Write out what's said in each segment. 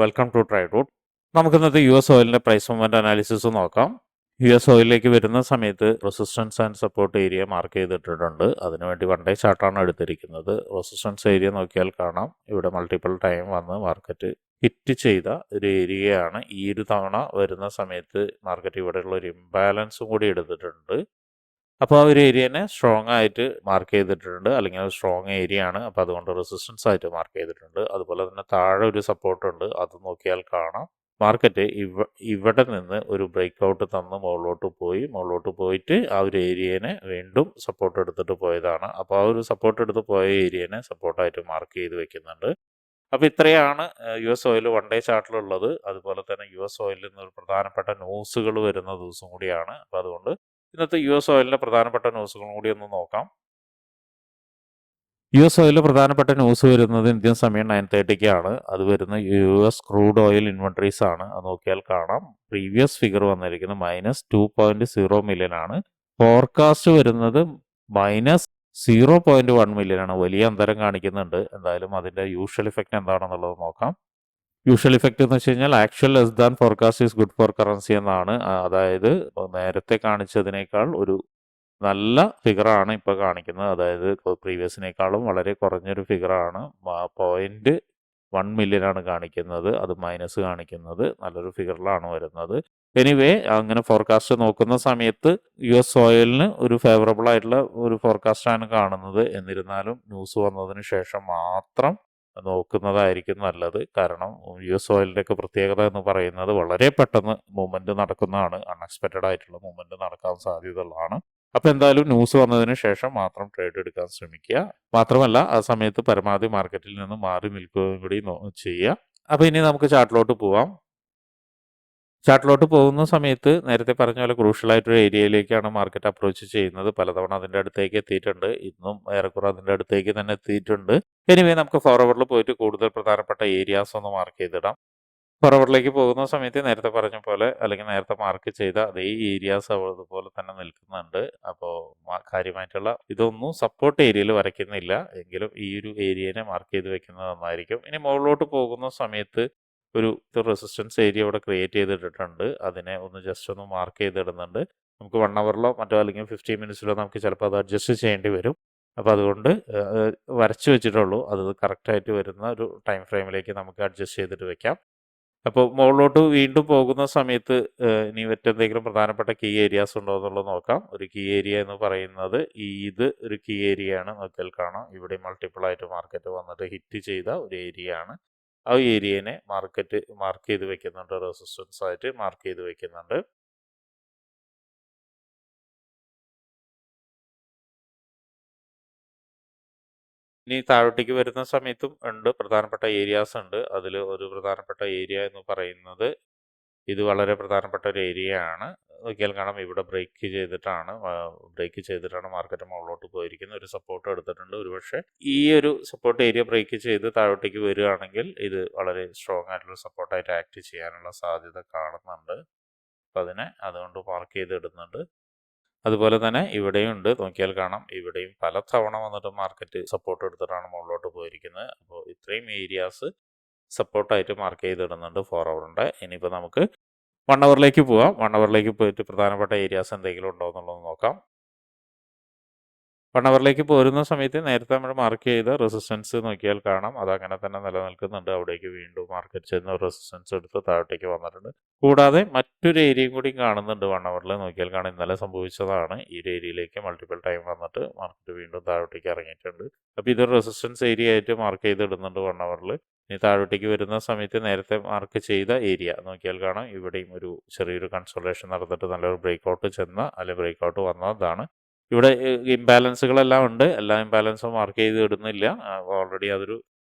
Welcome to trade route. നമുക്കിന്നത്തെ US ഓയിലിൻ്റെ price movement analysis നോക്കാം. US ഓയിലിലേക്ക് വരുന്ന സമയത്ത് resistance and support area mark ചെയ്തിട്ടിട്ടുണ്ട്. അതിനുവേണ്ടി വൺ ഡേ ചാർട്ടാണ് എടുത്തിരിക്കുന്നത്. റെസിസ്റ്റൻസ് ഏരിയ നോക്കിയാൽ കാണാം, ഇവിടെ മൾട്ടിപ്പിൾ ടൈം വന്ന് മാർക്കറ്റ് ഹിറ്റ് ചെയ്ത ഒരു ഏരിയയാണ്. ഈ ഒരു തവണ വരുന്ന സമയത്ത് മാർക്കറ്റ് ഇവിടെയുള്ള ഒരു ഇംബാലൻസും കൂടി എടുത്തിട്ടുണ്ട്. അപ്പോൾ ആ ഒരു ഏരിയനെ സ്ട്രോങ് ആയിട്ട് മാർക്ക് ചെയ്തിട്ടുണ്ട്, അല്ലെങ്കിൽ അത് സ്ട്രോങ് ഏരിയ ആണ്. അപ്പോൾ അതുകൊണ്ട് റെസിസ്റ്റൻസ് ആയിട്ട് മാർക്ക് ചെയ്തിട്ടുണ്ട്. അതുപോലെ തന്നെ താഴെ ഒരു സപ്പോർട്ട് ഉണ്ട്, അത് നോക്കിയാൽ കാണാം മാർക്കറ്റ് ഇവിടെ നിന്ന് ഒരു ബ്രേക്ക് ഔട്ട് തന്ന് മുകളിലോട്ട് പോയിട്ട് ആ ഒരു ഏരിയനെ വീണ്ടും സപ്പോർട്ട് എടുത്തിട്ട് പോയതാണ്. അപ്പോൾ ആ ഒരു സപ്പോർട്ട് എടുത്ത് പോയ ഏരിയനെ സപ്പോർട്ടായിട്ട് മാർക്ക് ചെയ്ത് വെക്കുന്നുണ്ട്. അപ്പോൾ ഇത്രയാണ് US ഓയിൽ വൺ ഡേ ചാർട്ടിലുള്ളത്. അതുപോലെ തന്നെ US ഓയിലിൽ നിന്ന് ഒരു പ്രധാനപ്പെട്ട ന്യൂസുകൾ വരുന്ന ദിവസം കൂടിയാണ്. അപ്പോൾ അതുകൊണ്ട് ഇന്നത്തെ US ഓയിലിൻ്റെ പ്രധാനപ്പെട്ട ന്യൂസുകളും കൂടി ഒന്ന് നോക്കാം. US ഓയിലിൽ പ്രധാനപ്പെട്ട ന്യൂസ് വരുന്നത് ഇന്ത്യൻ സമയം 9:30 അത് വരുന്ന US ക്രൂഡ് ഓയിൽ ഇൻവെൻട്രീസ് ആണ്. അത് നോക്കിയാൽ കാണാം, പ്രീവിയസ് ഫിഗർ വന്നിരിക്കുന്നത് -2.0 മില്യൺ ആണ്. ഫോർകാസ്റ്റ് വരുന്നത് -0.1 മില്യൺ ആണ്. വലിയ അന്തരം കാണിക്കുന്നുണ്ട്. എന്തായാലും അതിൻ്റെ യൂഷ്വൽ ഇഫക്റ്റ് എന്താണെന്നുള്ളത് നോക്കാം. യൂഷ്വൽ ഇഫക്റ്റ് എന്ന് വെച്ച് കഴിഞ്ഞാൽ actual less than forecast is good for currency എന്നാണ്. അതായത് നേരത്തെ കാണിച്ചതിനേക്കാൾ ഒരു നല്ല ഫിഗറാണ് ഇപ്പോൾ കാണിക്കുന്നത്. അതായത് പ്രീവിയസിനേക്കാളും വളരെ കുറഞ്ഞൊരു ഫിഗറാണ്. 0.1 മില്യൺ ആണ് കാണിക്കുന്നത്. അത് മൈനസ് കാണിക്കുന്നത് നല്ലൊരു ഫിഗറിലാണ് വരുന്നത്. എനിവേ, അങ്ങനെ ഫോർകാസ്റ്റ് നോക്കുന്ന സമയത്ത് US ഓയിലിന് ഒരു ഫേവറബിൾ ആയിട്ടുള്ള ഒരു ഫോർകാസ്റ്റാണ് കാണുന്നത്. എന്നിരുന്നാലും ന്യൂസ് വന്നതിന് ശേഷം മാത്രം നോക്കുന്നതായിരിക്കും നല്ലത്. കാരണം US ഓയിലിൻ്റെ ഒക്കെ പ്രത്യേകത എന്ന് പറയുന്നത് വളരെ പെട്ടെന്ന് മൂവ്മെൻറ്റ് നടക്കുന്നതാണ്. അൺഎക്സ്പെക്റ്റഡ് ആയിട്ടുള്ള മൂവ്മെൻറ്റ് നടക്കാൻ സാധ്യതയുള്ളതാണ്. അപ്പോൾ എന്തായാലും ന്യൂസ് വന്നതിന് ശേഷം മാത്രം ട്രേഡ് എടുക്കാൻ ശ്രമിക്കുക. മാത്രമല്ല ആ സമയത്ത് പരമാവധി മാർക്കറ്റിൽ നിന്ന് മാറി നിൽക്കുകയും കൂടി ചെയ്യുക. അപ്പോൾ ഇനി നമുക്ക് ചാർട്ടിലോട്ട് പോവാം. ചാർട്ടിലോട്ട് പോകുന്ന സമയത്ത് നേരത്തെ പറഞ്ഞ പോലെ ക്രൂഷ്യലായിട്ടൊരു ഏരിയയിലേക്കാണ് മാർക്കറ്റ് അപ്രോച്ച് ചെയ്യുന്നത്. പലതവണ അതിൻ്റെ അടുത്തേക്ക് എത്തിയിട്ടുണ്ട്. ഇന്നും ഏറെക്കുറെ അതിൻ്റെ അടുത്തേക്ക് തന്നെ എത്തിയിട്ടുണ്ട്. എനിവേ, നമുക്ക് ഫോർവേഡിൽ പോയിട്ട് കൂടുതൽ പ്രധാനപ്പെട്ട ഏരിയാസ് ഒന്ന് മാർക്ക് ചെയ്തിടാം. ഫോർവേഡിലേക്ക് പോകുന്ന സമയത്ത് നേരത്തെ പറഞ്ഞ പോലെ, അല്ലെങ്കിൽ നേരത്തെ മാർക്ക് ചെയ്ത അതേ ഏരിയാസ് അതുപോലെ തന്നെ നിൽക്കുന്നുണ്ട്. അപ്പോൾ കാര്യമായിട്ടുള്ള ഇതൊന്നും സപ്പോർട്ട് ഏരിയയിൽ വരയ്ക്കുന്നില്ല. എങ്കിലും ഈ ഒരു ഏരിയനെ മാർക്ക് ചെയ്ത് വെക്കുന്നത് നന്നായിരിക്കും. ഇനി മുകളിലോട്ട് പോകുന്ന സമയത്ത് ഒരു റെസിസ്റ്റൻസ് ഏരിയ ഇവിടെ ക്രിയേറ്റ് ചെയ്തിട്ടുണ്ട്. അതിനെ ഒന്ന് ജസ്റ്റ് ഒന്ന് മാർക്ക് ചെയ്തിടുന്നുണ്ട്. നമുക്ക് 1 അവറിലോ മറ്റോ അല്ലെങ്കിൽ 15 മിനിറ്റ്സിലോ നമുക്ക് ചിലപ്പോൾ അത് അഡ്ജസ്റ്റ് ചെയ്യേണ്ടി വരും. അപ്പോൾ അതുകൊണ്ട് വരച്ച് വെച്ചിട്ടുള്ളൂ. അത് കറക്റ്റായിട്ട് വരുന്ന ഒരു ടൈം ഫ്രെയിമിലേക്ക് നമുക്ക് അഡ്ജസ്റ്റ് ചെയ്തിട്ട് വെക്കാം. അപ്പോൾ മുകളിലോട്ട് വീണ്ടും പോകുന്ന സമയത്ത് ഇനി മറ്റെന്തെങ്കിലും പ്രധാനപ്പെട്ട കീ ഏരിയാസ് ഉണ്ടോ എന്നുള്ളത് നോക്കാം. ഒരു കീ ഏരിയ എന്ന് പറയുന്നത് ഇത് ഒരു കീ ഏരിയ ആണ്. നോക്കിയാൽ കാണാം, ഇവിടെ മൾട്ടിപ്പിൾ ആയിട്ട് മാർക്കറ്റ് വന്നിട്ട് ഹിറ്റ് ചെയ്ത ഒരു ഏരിയ ആണ്. ആ ഏരിയനെ മാർക്കറ്റ് മാർക്ക് ചെയ്ത് വെക്കുന്നുണ്ട്, റെസിസ്റ്റൻസ് ആയിട്ട് മാർക്ക് ചെയ്ത് വെക്കുന്നുണ്ട്. ഇനി താഴോട്ടേക്ക് വരുന്ന സമയത്തും ഉണ്ട് പ്രധാനപ്പെട്ട ഏരിയാസ് ഉണ്ട്. അതിൽ ഒരു പ്രധാനപ്പെട്ട ഏരിയ എന്ന് പറയുന്നത് ഇത് വളരെ പ്രധാനപ്പെട്ട ഒരു ഏരിയ ആണ്. നോക്കിയാൽ കാണാം, ഇവിടെ ബ്രേക്ക് ചെയ്തിട്ടാണ് മാർക്കറ്റ് മുകളിലോട്ട് പോയിരിക്കുന്നത്. ഒരു സപ്പോർട്ട് എടുത്തിട്ടുണ്ട്. ഒരുപക്ഷെ ഈ ഒരു സപ്പോർട്ട് ഏരിയ ബ്രേക്ക് ചെയ്ത് താഴോട്ടേക്ക് വരികയാണെങ്കിൽ ഇത് വളരെ സ്ട്രോങ് ആയിട്ടുള്ള സപ്പോർട്ടായിട്ട് ആക്ട് ചെയ്യാനുള്ള സാധ്യത കാണുന്നുണ്ട്. അപ്പം അതിനെ അതുകൊണ്ട് മാർക്ക് ചെയ്തിടുന്നുണ്ട്. അതുപോലെ തന്നെ ഇവിടെയും ഉണ്ട്. നോക്കിയാൽ കാണാം, ഇവിടെയും പല തവണ വന്നിട്ട് മാർക്കറ്റ് സപ്പോർട്ട് എടുത്തിട്ടാണ് മുകളിലോട്ട് പോയിരിക്കുന്നത്. അപ്പോൾ ഇത്രയും ഏരിയാസ് സപ്പോർട്ടായിട്ട് മാർക്ക് ചെയ്തിടുന്നുണ്ട് 4 അവറിൻ്റെ. ഇനിയിപ്പോൾ നമുക്ക് 1 അവറിലേക്ക് പോവാം. 1 അവറിലേക്ക് പോയിട്ട് പ്രധാനപ്പെട്ട ഏരിയാസ് എന്തെങ്കിലും ഉണ്ടോ എന്നുള്ളത് നോക്കാം. 1 അവറിലേക്ക് പോരുന്ന സമയത്ത് നേരത്തെ നമ്മൾ മാർക്ക് ചെയ്ത റെസിസ്റ്റൻസ് നോക്കിയാൽ കാണാം, അതങ്ങനെ തന്നെ നിലനിൽക്കുന്നുണ്ട്. അവിടേക്ക് വീണ്ടും മാർക്കറ്റ് ചെന്ന് റെസിസ്റ്റൻസ് എടുത്ത് താഴോട്ടേക്ക് വന്നിട്ടുണ്ട്. കൂടാതെ മറ്റൊരു ഏരിയയും കൂടി കാണുന്നുണ്ട് 1 അവറിൽ. നോക്കിയാൽ കാണാം, ഇന്നലെ സംഭവിച്ചതാണ്. ഈ ഒരു ഏരിയയിലേക്ക് മൾട്ടിപ്പിൾ ടൈം വന്നിട്ട് മാർക്കറ്റ് വീണ്ടും താഴോട്ടേക്ക് ഇറങ്ങിയിട്ടുണ്ട്. അപ്പോൾ ഇതൊരു റെസിസ്റ്റൻസ് ഏരിയ ആയിട്ട് മാർക്ക് ചെയ്തിടുന്നുണ്ട് 1 അവറിൽ. ഇനി താഴോട്ടേക്ക് വരുന്ന സമയത്ത് നേരത്തെ മാർക്ക് ചെയ്ത ഏരിയ നോക്കിയാൽ കാണാം, ഇവിടെയും ഒരു ചെറിയൊരു കൺസോൾട്ടേഷൻ നടന്നിട്ട് നല്ലൊരു ബ്രേക്കൗട്ട് അല്ലെങ്കിൽ ബ്രേക്കൗട്ട് വന്നതാണ്. ഇവിടെ ഇംബാലൻസുകളെല്ലാം ഉണ്ട്. എല്ലാ ഇംബാലൻസും മാർക്ക് ചെയ്ത് ഇടുന്നില്ല. ഓൾറെഡി അതൊരു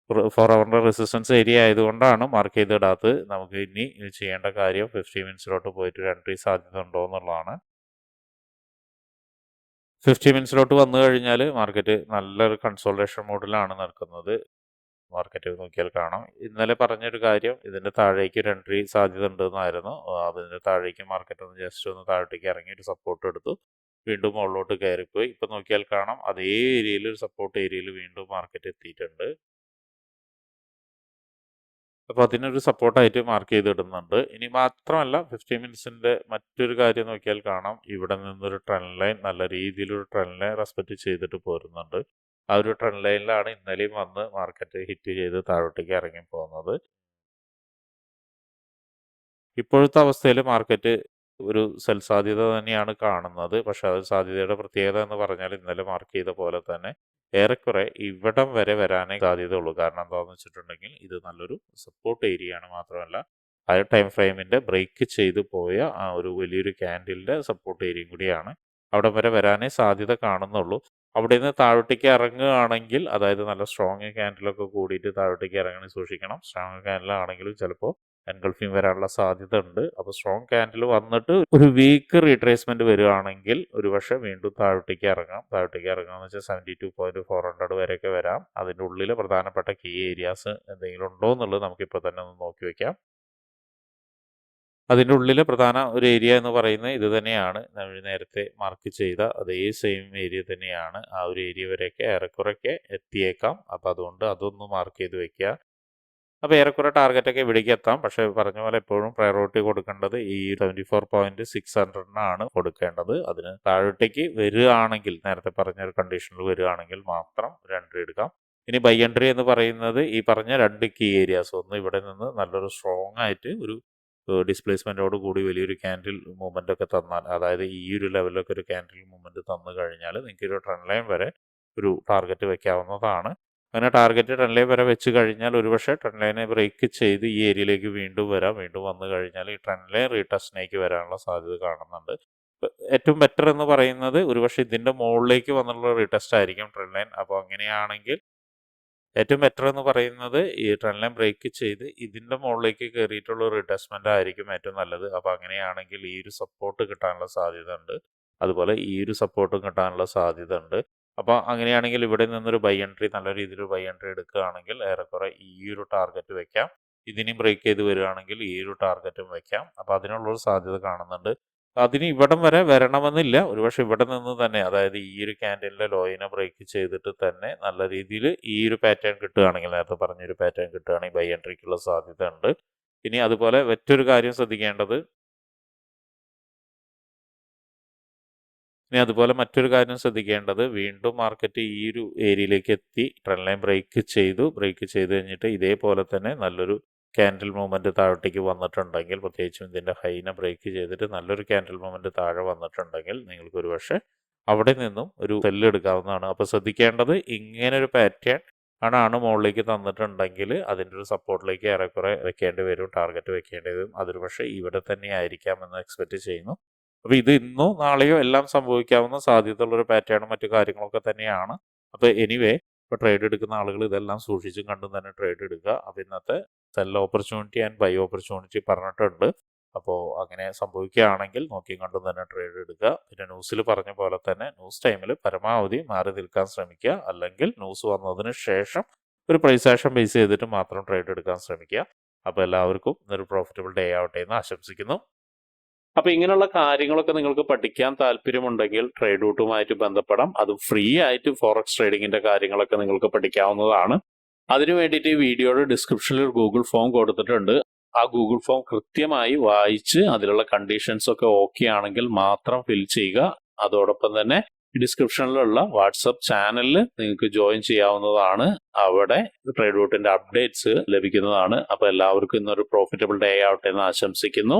4 അവറിൻ്റെ റെസിസ്റ്റൻസ് ഏരിയ ആയതുകൊണ്ടാണ് മാർക്ക് ചെയ്തിടാത്തത്. നമുക്ക് ഇനി ചെയ്യേണ്ട കാര്യം 50 മിനിറ്റ്സിലോട്ട് പോയിട്ട് ഒരു എൻട്രി സാധ്യത ഉണ്ടോ എന്നുള്ളതാണ്. 50 മിനിറ്റ്സിലോട്ട് വന്നു കഴിഞ്ഞാൽ മാർക്കറ്റ് നല്ലൊരു കൺസോൾട്ടേഷൻ മോഡിലാണ് നിൽക്കുന്നത്. മാർക്കറ്റ് നോക്കിയാൽ കാണാം, ഇന്നലെ പറഞ്ഞൊരു കാര്യം, ഇതിൻ്റെ താഴേക്ക് ഒരു എൻട്രി സാധ്യത ഉണ്ടെന്നായിരുന്നു. അതിൻ്റെ താഴേക്ക് മാർക്കറ്റ് ഒന്ന് ജസ്റ്റ് ഒന്ന് താഴോട്ടേക്ക് ഇറങ്ങി ഒരു സപ്പോർട്ട് എടുത്തു, വീണ്ടും മുകളിലോട്ട് കയറിപ്പോയി. ഇപ്പം നോക്കിയാൽ കാണാം, അതേ ഏരിയയിൽ ഒരു സപ്പോർട്ട് ഏരിയയിൽ വീണ്ടും മാർക്കറ്റ് എത്തിയിട്ടുണ്ട്. അപ്പോൾ അതിനൊരു സപ്പോർട്ടായിട്ട് മാർക്ക് ചെയ്തിടുന്നുണ്ട്. ഇനി മാത്രമല്ല 50 മിനിറ്റ്സിൻ്റെ മറ്റൊരു കാര്യം നോക്കിയാൽ കാണാം, ഇവിടെ നിന്നൊരു ട്രെൻഡ് ലൈൻ നല്ല രീതിയിലൊരു ട്രെൻഡ് ലൈൻ റെസ്പെക്റ്റ് ചെയ്തിട്ട് പോരുന്നുണ്ട്. ആ ഒരു ട്രെൻഡ് ലൈനിലാണ് ഇന്നലെയും വന്ന് മാർക്കറ്റ് ഹിറ്റ് ചെയ്ത് താഴോട്ടേക്ക് ഇറങ്ങി പോകുന്നത്. ഇപ്പോഴത്തെ അവസ്ഥയിൽ മാർക്കറ്റ് ഒരു സെൽ സാധ്യത തന്നെയാണ് കാണുന്നത്. പക്ഷെ അത് സാധ്യതയുടെ പ്രത്യേകത എന്ന് പറഞ്ഞാൽ ഇന്നലെ മാർക്ക് ചെയ്ത പോലെ തന്നെ ഏറെക്കുറെ ഇവിടം വരെ വരാനേ സാധ്യതയുള്ളൂ. കാരണം എന്താണെന്ന് വെച്ചിട്ടുണ്ടെങ്കിൽ ഇത് നല്ലൊരു സപ്പോർട്ട് ഏരിയയാണ്. മാത്രമല്ല ഹയർ ടൈം ഫ്രെയിമിൻ്റെ ബ്രേക്ക് ചെയ്തു പോയ ആ ഒരു വലിയൊരു ക്യാൻഡിലിൻ്റെ സപ്പോർട്ട് ഏരിയയും കൂടിയാണ്. അവിടം വരെ വരാനേ സാധ്യത കാണുന്നുള്ളൂ. അവിടെ നിന്ന് താഴോട്ടേക്ക് ഇറങ്ങുകയാണെങ്കിൽ, അതായത് നല്ല സ്ട്രോങ് ക്യാൻഡിലൊക്കെ കൂടിയിട്ട് താഴോട്ടേക്ക് ഇറങ്ങണി സൂക്ഷിക്കണം. സ്ട്രോങ് ക്യാൻഡിലാണെങ്കിലും ചിലപ്പോൾ എൻഗൾഫിങ് വരാനുള്ള സാധ്യത ഉണ്ട്. അപ്പോൾ സ്ട്രോങ് ക്യാൻഡിൽ വന്നിട്ട് ഒരു വീക്ക് റീട്രേസ്മെന്റ് വരികയാണെങ്കിൽ ഒരുപക്ഷെ വീണ്ടും താഴോട്ടേക്ക് ഇറങ്ങാം. താഴോട്ടേക്ക് ഇറങ്ങാന്ന് വെച്ചാൽ 72.400 വരെയൊക്കെ വരാം. അതിൻ്റെ ഉള്ളിൽ പ്രധാനപ്പെട്ട കീ ഏരിയാസ് എന്തെങ്കിലും ഉണ്ടോ എന്നുള്ളത് നമുക്കിപ്പോൾ തന്നെ ഒന്ന് നോക്കി വയ്ക്കാം. അതിൻ്റെ ഉള്ളിൽ പ്രധാന ഒരു ഏരിയ എന്ന് പറയുന്നത് ഇത് തന്നെയാണ്. നമ്മൾ നേരത്തെ മാർക്ക് ചെയ്ത അതേ സെയിം ഏരിയ തന്നെയാണ്. ആ ഒരു ഏരിയ വരെയൊക്കെ ഏറെക്കുറെയൊക്കെ എത്തിയേക്കാം. അപ്പോൾ അതുകൊണ്ട് അതൊന്ന് മാർക്ക് ചെയ്ത് വെക്കുക. അപ്പോൾ ഏറെക്കുറെ ടാർഗറ്റൊക്കെ ഇവിടേക്ക് എത്താം. പക്ഷേ പറഞ്ഞ പോലെ എപ്പോഴും പ്രയോറിറ്റി കൊടുക്കേണ്ടത് ഈ 74.600 കൊടുക്കേണ്ടത്. അതിന് താഴോട്ടേക്ക് വരികയാണെങ്കിൽ, നേരത്തെ പറഞ്ഞൊരു കണ്ടീഷനിൽ വരികയാണെങ്കിൽ മാത്രം ഒരു എൻട്രി എടുക്കാം. ഇനി ബൈ എൻട്രി എന്ന് പറയുന്നത് ഈ പറഞ്ഞ 2 കീ ഏരിയാസ്, ഒന്ന് ഇവിടെ നിന്ന് നല്ലൊരു സ്ട്രോങ് ആയിട്ട് ഒരു ഡിസ്പ്ലേസ്മെൻറ്റോട് കൂടി വലിയൊരു ക്യാൻഡിൽ മൂവ്മെൻ്റ് ഒക്കെ തന്നാൽ, അതായത് ഈ ഒരു ലെവലിലൊക്കെ ഒരു ക്യാൻഡിൽ മൂവ്മെൻറ്റ് തന്നു കഴിഞ്ഞാൽ നിങ്ങൾക്ക് ഒരു ട്രെൻഡ് ലൈൻ വരെ ഒരു ടാർഗറ്റ് വെക്കാവുന്നതാണ്. അങ്ങനെ ടാർഗറ്റ് ട്രെൻഡ് ലൈൻ വരെ വെച്ച് കഴിഞ്ഞാൽ ഒരുപക്ഷെ ട്രെൻഡ് ലൈനെ ബ്രേക്ക് ചെയ്ത് ഈ ഏരിയയിലേക്ക് വീണ്ടും വരാം. വീണ്ടും വന്നു കഴിഞ്ഞാൽ ഈ ട്രെൻഡ് ലൈൻ റീടെസ്റ്റിലേക്ക് വരാനുള്ള സാധ്യത കാണുന്നുണ്ട്. ഏറ്റവും ബെറ്റർ എന്ന് പറയുന്നത് ഒരുപക്ഷെ ഇതിൻ്റെ മുകളിലേക്ക് വന്നുള്ള റീടെസ്റ്റ് ആയിരിക്കും ട്രെൻഡ് ലൈൻ. അപ്പോൾ അങ്ങനെയാണെങ്കിൽ ഏറ്റവും ബെറ്റർ എന്ന് പറയുന്നത് ഈ ട്രെൻഡ് ലൈൻ ബ്രേക്ക് ചെയ്ത് ഇതിൻ്റെ മുകളിലേക്ക് കയറിയിട്ടുള്ള റീടെസ്റ്റ്മെൻ്റ് ആയിരിക്കും ഏറ്റവും നല്ലത്. അപ്പോൾ അങ്ങനെയാണെങ്കിൽ ഈ ഒരു സപ്പോർട്ട് കിട്ടാനുള്ള സാധ്യത ഉണ്ട്. അതുപോലെ ഈ ഒരു സപ്പോർട്ടും കിട്ടാനുള്ള സാധ്യത ഉണ്ട്. അപ്പോൾ അങ്ങനെയാണെങ്കിൽ ഇവിടെ നിന്നൊരു ബൈ എൻട്രി, നല്ല രീതിയിൽ ബൈ എൻട്രി എടുക്കുകയാണെങ്കിൽ ഏറെക്കുറെ ഈ ഒരു ടാർഗറ്റ് വെക്കാം. ഇതിനും ബ്രേക്ക് ചെയ്ത് വരികയാണെങ്കിൽ ഈ ഒരു ടാർഗറ്റും വെക്കാം. അപ്പോൾ അതിനുള്ളൊരു സാധ്യത കാണുന്നുണ്ട്. അതിന് ഇവിടം വരെ വരണമെന്നില്ല. ഒരുപക്ഷെ ഇവിടെ നിന്ന് തന്നെ, അതായത് ഈ ഒരു ക്യാൻഡിലിൻ്റെ ലോയിനെ ബ്രേക്ക് ചെയ്തിട്ട് തന്നെ നല്ല രീതിയിൽ ഈ ഒരു പാറ്റേൺ കിട്ടുകയാണെങ്കിൽ, നേരത്തെ പറഞ്ഞൊരു പാറ്റേൺ കിട്ടുകയാണെങ്കിൽ ബൈ എൻട്രിക്കുള്ള സാധ്യത ഉണ്ട്. ഇനി അതുപോലെ മറ്റൊരു കാര്യം ശ്രദ്ധിക്കേണ്ടത് വീണ്ടും മാർക്കറ്റ് ഈ ഒരു ഏരിയയിലേക്ക് എത്തി ട്രെൻഡ് ലൈൻ ബ്രേക്ക് ചെയ്തു കഴിഞ്ഞിട്ട് ഇതേപോലെ തന്നെ നല്ലൊരു ക്യാൻഡിൽ മൂവ്മെൻറ്റ് താഴോട്ടേക്ക് വന്നിട്ടുണ്ടെങ്കിൽ, പ്രത്യേകിച്ചും ഇതിൻ്റെ ഹൈനെ ബ്രേക്ക് ചെയ്തിട്ട് നല്ലൊരു ക്യാൻഡിൽ മൂവ്മെൻറ്റ് താഴെ വന്നിട്ടുണ്ടെങ്കിൽ നിങ്ങൾക്ക് ഒരുപക്ഷെ അവിടെ നിന്നും ഒരു സെല്ല് എടുക്കാവുന്നതാണ്. അപ്പോൾ ശ്രദ്ധിക്കേണ്ടത്, ഇങ്ങനൊരു പാറ്റേൺ ആണ് മുകളിലേക്ക് തന്നിട്ടുണ്ടെങ്കിൽ അതിൻ്റെ ഒരു സപ്പോർട്ടിലേക്ക് ഏറെക്കുറെ വെക്കേണ്ടി വരും, ടാർഗറ്റ് വെക്കേണ്ടി വരും. അതൊരു പക്ഷേ ഇവിടെ തന്നെ ആയിരിക്കാമെന്ന് എക്സ്പെക്റ്റ് ചെയ്യുന്നു. അപ്പോൾ ഇത് ഇന്നോ നാളെയോ എല്ലാം സംഭവിക്കാവുന്ന സാധ്യതയുള്ളൊരു പാറ്റേണും മറ്റു കാര്യങ്ങളൊക്കെ തന്നെയാണ്. അപ്പോൾ എനിവേ, ഇപ്പോൾ ട്രേഡ് എടുക്കുന്ന ആളുകൾ ഇതെല്ലാം സൂക്ഷിച്ചും കണ്ടും തന്നെ ട്രേഡ് എടുക്കുക. അപ്പോൾ ഇന്നത്തെ sell opportunity and buy opportunity പറഞ്ഞിട്ടുണ്ട്. അപ്പോൾ അങ്ങനെ സംഭവിക്കുകയാണെങ്കിൽ നോക്കിയും കണ്ടും തന്നെ ട്രേഡ് എടുക്കുക. പിന്നെ ന്യൂസിൽ പറഞ്ഞ പോലെ തന്നെ ന്യൂസ് ടൈമിൽ പരമാവധി മാറി നിൽക്കാൻ ശ്രമിക്കുക. അല്ലെങ്കിൽ ന്യൂസ് വന്നതിന് ശേഷം ഒരു പ്രൈസ് ആക്ഷൻ ബേസ് ചെയ്തിട്ട് മാത്രം ട്രേഡ് എടുക്കാൻ ശ്രമിക്കുക. അപ്പോൾ എല്ലാവർക്കും ഇന്നൊരു പ്രോഫിറ്റബിൾ ഡേ ആവട്ടെ എന്ന് ആശംസിക്കുന്നു. അപ്പോൾ ഇങ്ങനെയുള്ള കാര്യങ്ങളൊക്കെ നിങ്ങൾക്ക് പഠിക്കാൻ താല്പര്യമുണ്ടെങ്കിൽ ട്രേഡ് റൂട്ടുമായിട്ട് ബന്ധപ്പെടാം. അത് ഫ്രീ ആയിട്ട് ഫോറക്സ് ട്രേഡിങ്ങിന്റെ കാര്യങ്ങളൊക്കെ നിങ്ങൾക്ക് പഠിക്കാവുന്നതാണ്. അതിനു വേണ്ടിയിട്ട് ഈ വീഡിയോയുടെ ഡിസ്ക്രിപ്ഷനിൽ ഒരു ഗൂഗിൾ ഫോം കൊടുത്തിട്ടുണ്ട്. ആ ഗൂഗിൾ ഫോം കൃത്യമായി വായിച്ച് അതിലുള്ള കണ്ടീഷൻസ് ഒക്കെ ഓക്കെ ആണെങ്കിൽ മാത്രം ഫിൽ ചെയ്യുക. അതോടൊപ്പം തന്നെ ഡിസ്ക്രിപ്ഷനിലുള്ള വാട്സപ്പ് ചാനലിൽ നിങ്ങൾക്ക് ജോയിൻ ചെയ്യാവുന്നതാണ്. അവിടെ ട്രേഡ് റൂട്ടിന്റെ അപ്ഡേറ്റ്സ് ലഭിക്കുന്നതാണ്. അപ്പോൾ എല്ലാവർക്കും ഇന്നൊരു പ്രോഫിറ്റബിൾ ഡേ ആവട്ടെ എന്ന് ആശംസിക്കുന്നു.